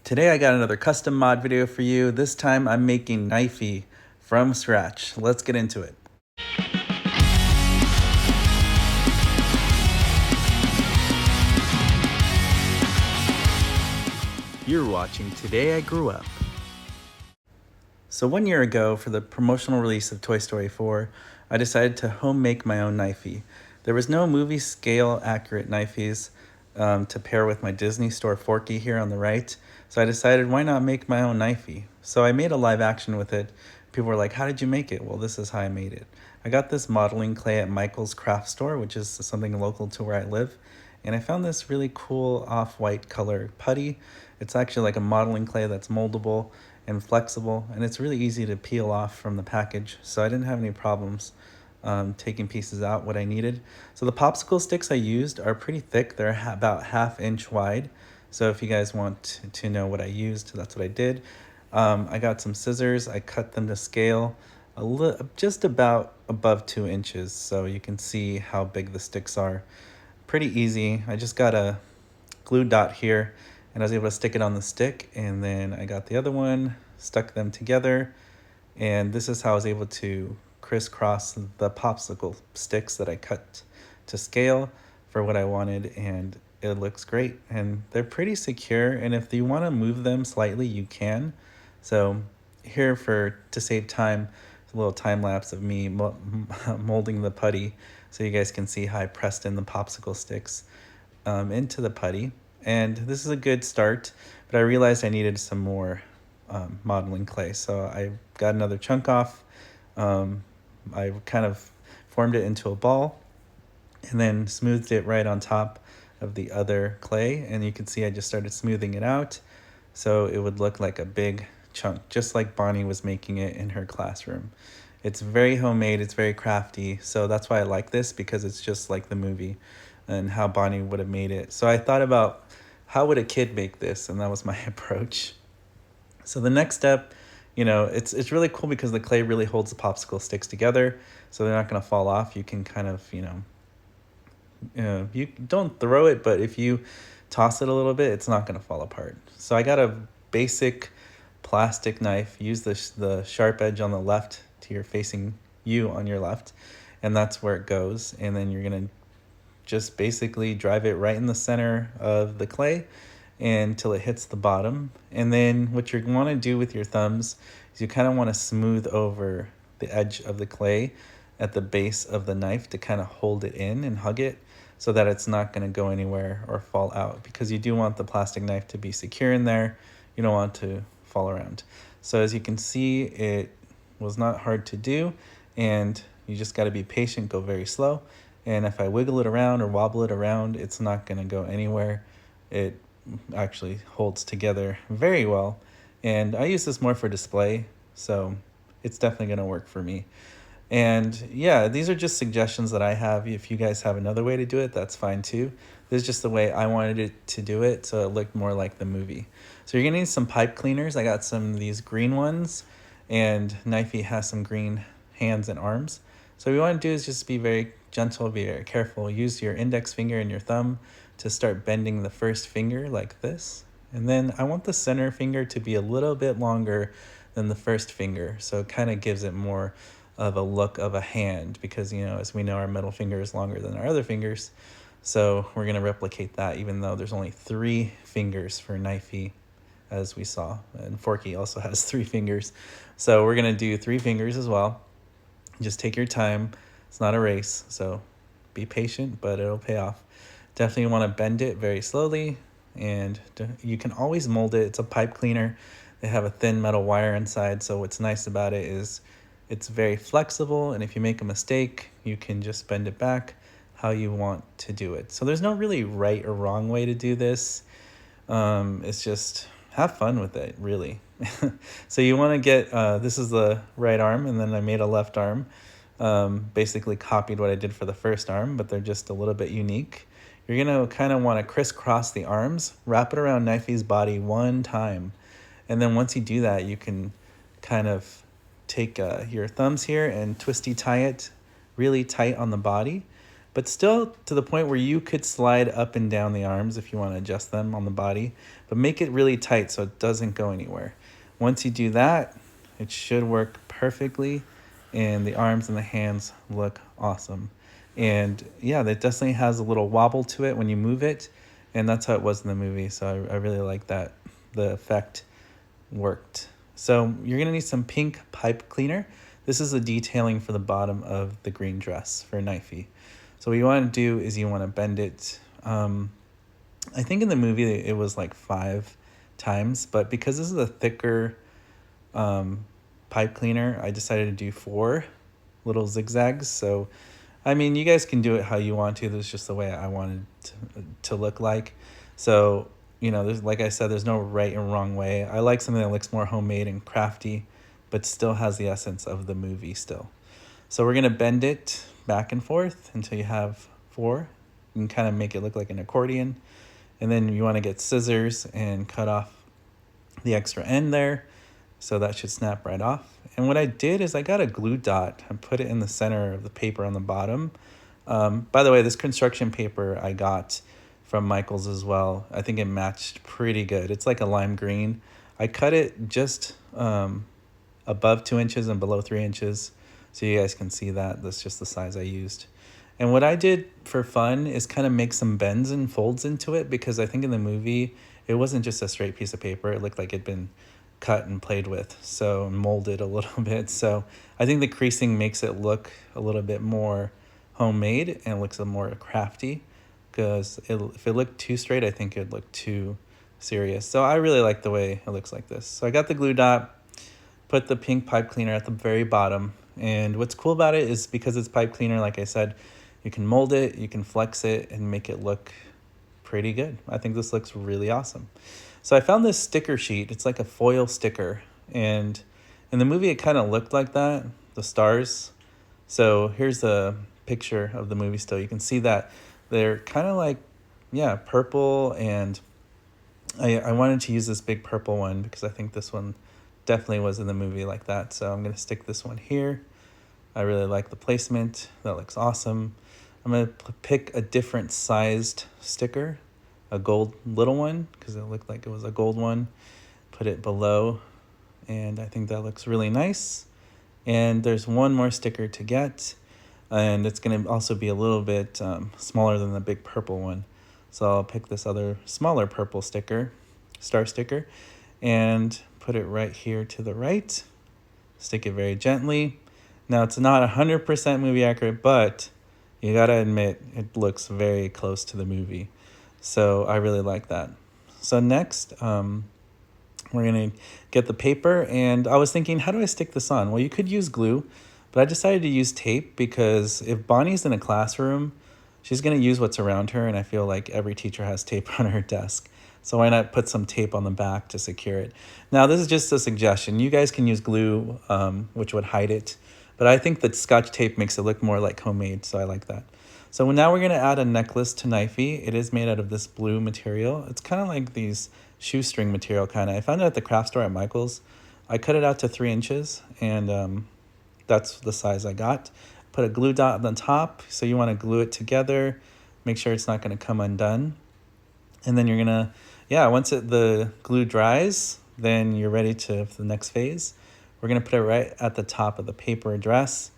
Today I got another custom mod video for you. This time I'm making Knifey from scratch. Let's get into it. You're watching Today I Grew Up. So 1 year ago, for the promotional release of Toy Story 4, I decided to home make my own Knifey. There was no movie scale accurate Knifeys to pair with my Disney Store Forky here on the right. So I decided, why not make my own Knifey? So I made a live action with it. People were like, how did you make it? Well, this is how I made it. I got this modeling clay at Michael's craft store, which is something local to where I live. And I found this really cool off-white color putty. It's actually like a modeling clay that's moldable and flexible, and it's really easy to peel off from the package. So I didn't have any problems taking pieces out what I needed. So the popsicle sticks I used are pretty thick. They're about 1/2 inch wide. So if you guys want to know what I used, that's what I did. I got some scissors. I cut them to scale just about above 2 inches. So you can see how big the sticks are. Pretty easy. I just got a glue dot here and I was able to stick it on the stick, and then I got the other one, stuck them together, and this is how I was able to crisscross the popsicle sticks that I cut to scale for what I wanted, and it looks great. And they're pretty secure, and if you want to move them slightly, you can. So here, to save time, a little time lapse of me molding the putty so you guys can see how I pressed in the popsicle sticks into the putty. And this is a good start, but I realized I needed some more modeling clay. So I got another chunk off. I kind of formed it into a ball and then smoothed it right on top of the other clay. And you can see I just started smoothing it out so it would look like a big chunk, just like Bonnie was making it in her classroom. It's very homemade, it's very crafty, so that's why I like this, because it's just like the movie and how Bonnie would have made it. So I thought about, how would a kid make this? And that was my approach. So the next step, it's really cool because the clay really holds the popsicle sticks together, so they're not going to fall off. You can kind of, you don't throw it, but if you toss it a little bit, it's not going to fall apart. So I got a basic plastic knife. Use the sharp edge on the left to your facing you on your left, and that's where it goes. And then you're going to just basically drive it right in the center of the clay until it hits the bottom. And then what you want to do with your thumbs is you kind of want to smooth over the edge of the clay at the base of the knife to kind of hold it in and hug it so that it's not going to go anywhere or fall out, because you do want the plastic knife to be secure in there. You don't want it to fall around. So as you can see, it was not hard to do, and you just got to be patient, go very slow. And if I wiggle it around or wobble it around, it's not going to go anywhere. It actually holds together very well. And I use this more for display, so it's definitely going to work for me. And yeah, these are just suggestions that I have. If you guys have another way to do it, that's fine too. This is just the way I wanted it to do it, so it looked more like the movie. So you're going to need some pipe cleaners. I got some of these green ones, and Knifey has some green hands and arms. So what you want to do is just be very gentle, be very careful. Use your index finger and your thumb to start bending the first finger like this. And then I want the center finger to be a little bit longer than the first finger, so it kind of gives it more of a look of a hand, because, as we know, our middle finger is longer than our other fingers. So we're going to replicate that, even though there's only 3 fingers for Knifey, as we saw. And Forky also has 3 fingers. So we're going to do 3 fingers as well. Just take your time. It's not a race, so be patient, but it'll pay off. Definitely want to bend it very slowly, and you can always mold it. It's a pipe cleaner. They have a thin metal wire inside, so what's nice about it is it's very flexible, and if you make a mistake, you can just bend it back how you want to do it. So there's no really right or wrong way to do this. It's just have fun with it, really. So you want to get, this is the right arm, and then I made a left arm. Basically copied what I did for the first arm, but they're just a little bit unique. You're going to kind of want to crisscross the arms, wrap it around Knifey's body 1 time. And then once you do that, you can kind of take your thumbs here and twisty tie it really tight on the body. but still to the point where you could slide up and down the arms if you want to adjust them on the body, but make it really tight so it doesn't go anywhere. Once you do that, it should work perfectly, and the arms and the hands look awesome. And yeah, that definitely has a little wobble to it when you move it, and that's how it was in the movie. So I really like that. The effect worked. So you're gonna need some pink pipe cleaner. This is the detailing for the bottom of the green dress for Knifey. So what you want to do is you want to bend it. I think in the movie it was like 5 times, but because this is a thicker pipe cleaner, I decided to do 4 little zigzags. So I mean, you guys can do it how you want to. That's just the way I wanted to look like. So, you know, there's, like I said, there's no right and wrong way. I like something that looks more homemade and crafty, but still has the essence of the movie still. So we're gonna bend it back and forth until you have 4. You can kind of make it look like an accordion. And then you wanna get scissors and cut off the extra end there. So that should snap right off. And what I did is I got a glue dot and put it in the center of the paper on the bottom. By the way, this construction paper I got from Michael's as well. I think it matched pretty good. It's like a lime green. I cut it just above 2 inches and below 3 inches, so you guys can see that. That's just the size I used. And what I did for fun is kind of make some bends and folds into it, because I think in the movie it wasn't just a straight piece of paper. It looked like it'd been cut and played with, so molded a little bit. So I think the creasing makes it look a little bit more homemade and looks a more crafty, because if it looked too straight, I think it'd look too serious. So I really like the way it looks like this. So I got the glue dot, put the pink pipe cleaner at the very bottom. And what's cool about it is because it's pipe cleaner, like I said, you can mold it, you can flex it, and make it look pretty good. I think this looks really awesome. So I found this sticker sheet. It's like a foil sticker. And in the movie, it kind of looked like that, the stars. So here's the picture of the movie still. You can see that they're kind of like, yeah, purple. And I wanted to use this big purple one because I think this one definitely was in the movie like that. So I'm going to stick this one here. I really like the placement. That looks awesome. I'm going to pick a different sized sticker, a gold little one, because it looked like it was a gold one. Put it below, and I think that looks really nice. And there's one more sticker to get, and it's going to also be a little bit smaller than the big purple one. So I'll pick this other smaller purple sticker, star sticker, and put it right here to the right. Stick it very gently. Now, it's not 100% movie accurate, but you gotta admit it looks very close to the movie. So I really like that. So next, we're gonna get the paper, and I was thinking, how do I stick this on? Well, you could use glue, but I decided to use tape because if Bonnie's in a classroom, she's gonna use what's around her, and I feel like every teacher has tape on her desk. So why not put some tape on the back to secure it? Now, this is just a suggestion. You guys can use glue, which would hide it. But I think that Scotch tape makes it look more like homemade, so I like that. So now we're going to add a necklace to Knifey. It is made out of this blue material. It's kind of like these shoestring material kind of. I found it at the craft store at Michael's. I cut it out to 3 inches, and that's the size I got. Put a glue dot on the top, so you want to glue it together. Make sure it's not going to come undone. And then you're going to, once the glue dries, then you're ready for the next phase. We're going to put it right at the top of the paper dress,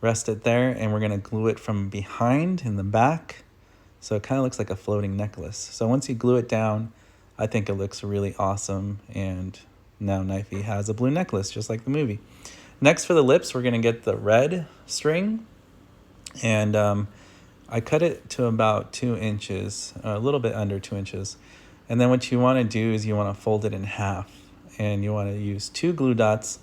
rest it there, and we're going to glue it from behind in the back. So it kind of looks like a floating necklace. So once you glue it down, I think it looks really awesome. And now Knifey has a blue necklace, just like the movie. Next, for the lips, we're going to get the red string. And I cut it to about 2 inches, a little bit under 2 inches. And then what you want to do is you want to fold it in half. And you want to use 2 glue dots,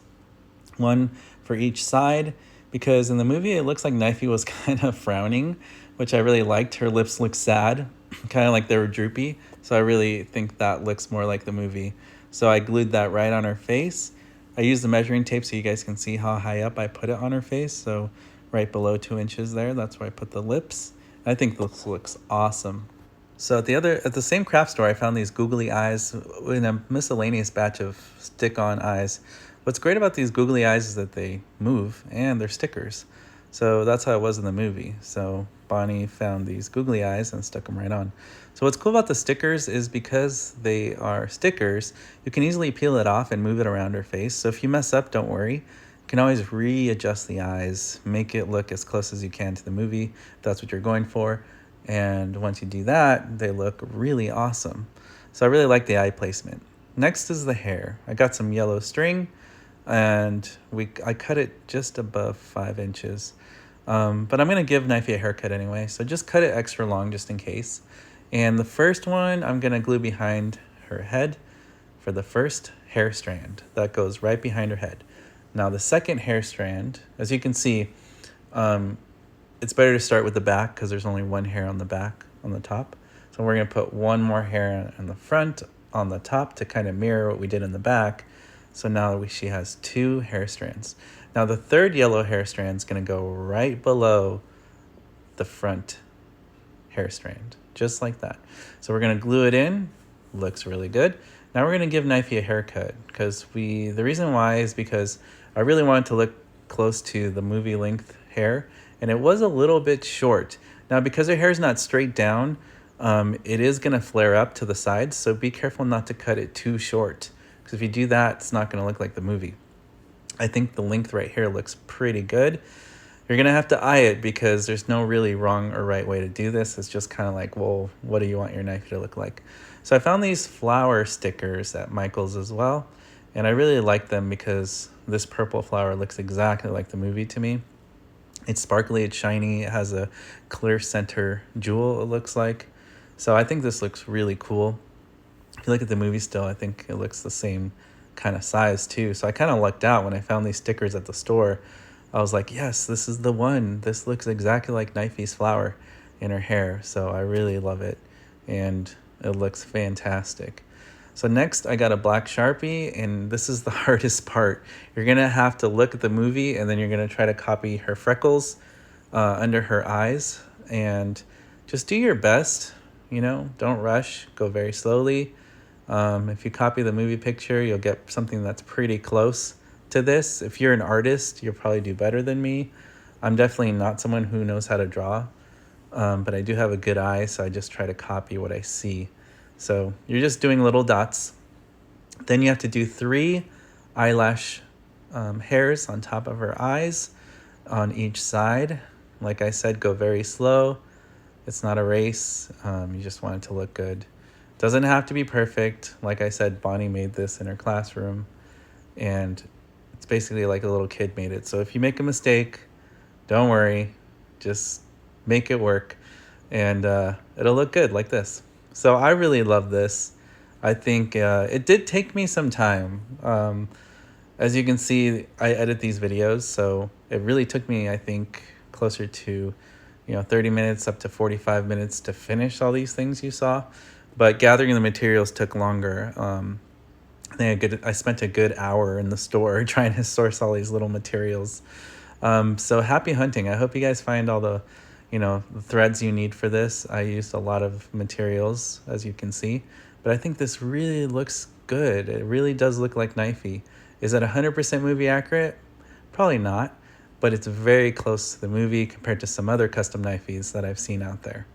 one for each side, because in the movie it looks like Knifey was kind of frowning, which I really liked. Her lips look sad, kind of like they were droopy. So I really think that looks more like the movie. So I glued that right on her face. I used the measuring tape so you guys can see how high up I put it on her face. So right below 2 inches there, that's where I put the lips. I think this looks awesome. So at the same craft store, I found these googly eyes in a miscellaneous batch of stick-on eyes. What's great about these googly eyes is that they move and they're stickers. So that's how it was in the movie. So Bonnie found these googly eyes and stuck them right on. So what's cool about the stickers is because they are stickers, you can easily peel it off and move it around her face. So if you mess up, don't worry. You can always readjust the eyes, make it look as close as you can to the movie, if that's what you're going for. And once you do that, they look really awesome. So I really like the eye placement. Next is the hair. I got some yellow string and I cut it just above 5 inches. But I'm gonna give Knifey a haircut anyway, so just cut it extra long just in case. And the first one I'm gonna glue behind her head for the first hair strand. That goes right behind her head. Now the second hair strand, as you can see, it's better to start with the back because there's only one hair on the back on the top. So we're gonna put one more hair on the front on the top to kind of mirror what we did in the back. So now she has 2 hair strands. Now the third yellow hair strand is going to go right below the front hair strand, just like that. So we're going to glue it in. Looks really good. Now we're going to give Knifey a haircut because the reason why is because I really wanted to look close to the movie length hair, and it was a little bit short. Now because her hair is not straight down, it is going to flare up to the sides, so be careful not to cut it too short. Because if you do that, it's not going to look like the movie. I think the length right here looks pretty good. You're going to have to eye it because there's no really wrong or right way to do this. It's just kind of like, well, what do you want your knife to look like? So I found these flower stickers at Michael's as well. And I really like them because this purple flower looks exactly like the movie to me. It's sparkly, it's shiny, it has a clear center jewel, it looks like. So I think this looks really cool. If you look at the movie still, I think it looks the same kind of size too. So I kind of lucked out when I found these stickers at the store. I was like, yes, this is the one. This looks exactly like Knifey's flower in her hair. So I really love it. And it looks fantastic. So next I got a black Sharpie, and this is the hardest part. You're going to have to look at the movie and then you're going to try to copy her freckles under her eyes. And just do your best, don't rush, go very slowly. If you copy the movie picture, you'll get something that's pretty close to this. If you're an artist, you'll probably do better than me. I'm definitely not someone who knows how to draw, but I do have a good eye, so I just try to copy what I see. So you're just doing little dots. Then you have to do 3 eyelash hairs on top of her eyes on each side. Like I said, go very slow. It's not a race. You just want it to look good. Doesn't have to be perfect. Like I said, Bonnie made this in her classroom, and it's basically like a little kid made it. So if you make a mistake, don't worry, just make it work, and it'll look good like this. So I really love this. I think it did take me some time. As you can see, I edit these videos, so it really took me, I think, closer to 30 minutes up to 45 minutes to finish all these things you saw. But gathering the materials took longer. I spent a good hour in the store trying to source all these little materials. So happy hunting. I hope you guys find all the threads you need for this. I used a lot of materials, as you can see. But I think this really looks good. It really does look like Knifey. Is it 100% movie accurate? Probably not. But it's very close to the movie compared to some other custom Knifeys that I've seen out there.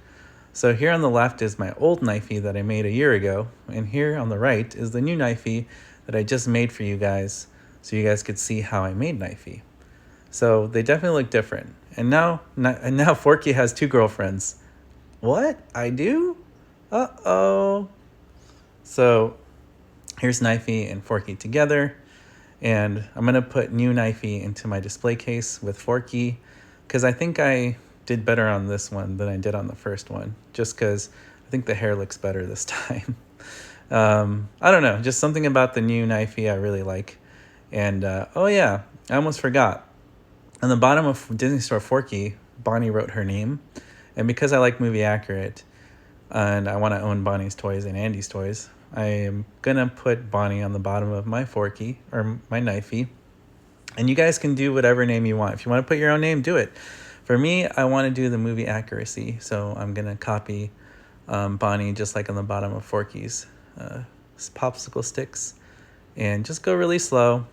So here on the left is my old Knifey that I made a year ago, and here on the right is the new Knifey that I just made for you guys so you guys could see how I made Knifey. So they definitely look different. And now Forky has 2 girlfriends. What? I do? Uh-oh. So here's Knifey and Forky together, and I'm going to put new Knifey into my display case with Forky because I think I did better on this one than I did on the first one, just because I think the hair looks better this time. I don't know, just something about the new Knifey I really like. And oh yeah, I almost forgot. On the bottom of Disney Store Forky, Bonnie wrote her name. And because I like movie accurate and I want to own Bonnie's toys and Andy's toys, I am gonna put Bonnie on the bottom of my Forky or my Knifey. And you guys can do whatever name you want. If you want to put your own name, do it. For me, I want to do the movie accuracy, so I'm going to copy Bonnie just like on the bottom of Forky's popsicle sticks, and just go really slow.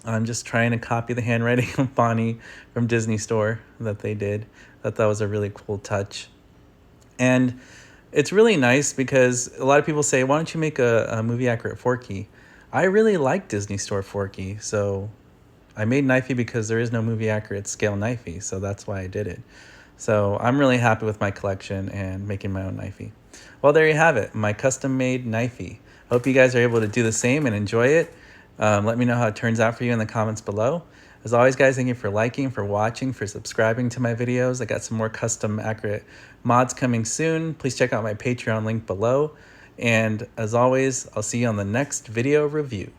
I'm just trying to copy the handwriting of Bonnie from Disney Store that they did. Thought that was a really cool touch. And it's really nice because a lot of people say, why don't you make a movie accurate Forky? I really like Disney Store Forky, so I made Knifey because there is no movie accurate scale Knifey, so that's why I did it. So I'm really happy with my collection and making my own Knifey. Well, there you have it, my custom made Knifey. Hope you guys are able to do the same and enjoy it. Let me know how it turns out for you in the comments below. As always, guys, thank you for liking, for watching, for subscribing to my videos. I got some more custom accurate mods coming soon. Please check out my Patreon link below. And as always, I'll see you on the next video review.